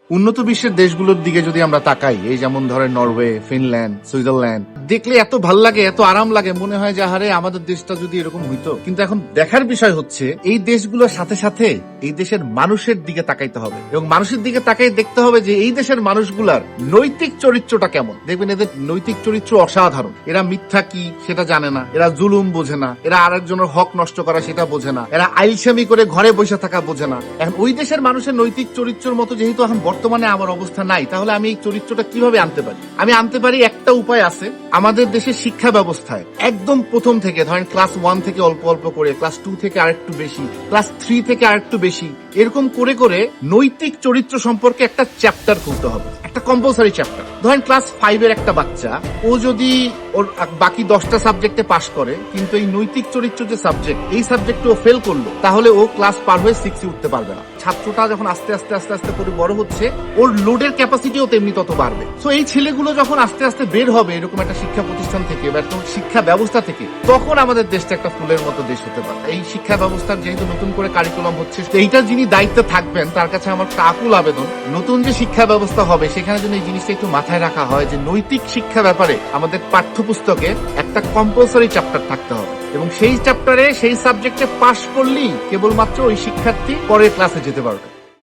উন্নত বিশ্বের দেশগুলোর দিকে যদি আমরা তাকাই, এই যেমন ধরেন নরওয়ে, ফিনল্যান্ড, সুইজারল্যান্ড, দেখলে এত ভাল লাগে, এত আরাম লাগে, মনে হয় যে আরে আমাদের দেশটা যদি এরকম হইতো। কিন্তু এখন দেখার বিষয় হচ্ছে এই দেশগুলোর সাথে সাথে এই দেশের মানুষের দিকে তাকাইতে হবে, এবং মানুষের দিকে তাকাই দেখতে হবে যে এই দেশের মানুষগুলার নৈতিক চরিত্রটা কেমন। দেখবেন এদের নৈতিক চরিত্র অসাধারণ। এরা মিথ্যা কি সেটা জানে না, এরা জুলুম বোঝে না, এরা আরেকজনের হক নষ্ট করা সেটা বোঝে না, এরা আইলসামি করে ঘরে বসে থাকা বোঝে না। এখন ওই দেশের মানুষের নৈতিক চরিত্রের মতো যেহেতু এখন বর্তমানে আমার অবস্থা নাই, তাহলে আমি এই চরিত্রটা কিভাবে আনতে পারি? আমি আনতে পারি, একটা উপায় আছে। আমাদের দেশের শিক্ষা ব্যবস্থায় একদম প্রথম থেকে ধরেন ক্লাস 1 থেকে অল্প অল্প করে, ক্লাস 2 থেকে আরেকটু বেশি, ক্লাস 3 থেকে আরেকটু বেশি, এরকম করে করে নৈতিক চরিত্র সম্পর্কে একটা চ্যাপ্টার খুলতে হবে, একটা কম্পালসারি চ্যাপ্টার। ধরেন ক্লাস 5 এর একটা বাচ্চা, ও যদি ওর বাকি 10টা সাবজেক্টে পাশ করে, কিন্তু এই নৈতিক চরিত্র যে সাবজেক্ট, এই সাবজেক্টে ও ফেল করলো, তাহলে ও ক্লাস পার হয়ে 6 এ উঠতে পারবে না। ছাত্রটা যখন আস্তে আস্তে আস্তে আস্তে করে বড় হচ্ছে, ওর লোডের ক্যাপাসিটিও তেমনি তত বাড়বে। তো এই ছেলেগুলো যখন আস্তে আস্তে বের হবে এরকম একটা শিক্ষা প্রতিষ্ঠান থেকে বা একটা শিক্ষা ব্যবস্থা থেকে, তখন আমাদের দেশটা একটা ফুলের মতো দেশ হতে পারে। এই শিক্ষা ব্যবস্থার যেহেতু নতুন করে কারিকুলাম হচ্ছে, এইটা যিনি দায়িত্বে থাকবেন তার কাছে আমার আকুল আবেদন, নতুন যে শিক্ষা ব্যবস্থা হবে সেখানে যেন এই জিনিসটা একটু মাথায় রাখা হয় যে নৈতিক শিক্ষা ব্যাপারে আমাদের পাঠ্যপুস্তকে একটা কম্পালসারি চ্যাপ্টার থাকতে হবে, এবং সেই চ্যাপ্টারে সেই সাবজেক্টে পাশ করলেই কেবলমাত্র ওই শিক্ষার্থী পরের ক্লাসে যেতে পারবে।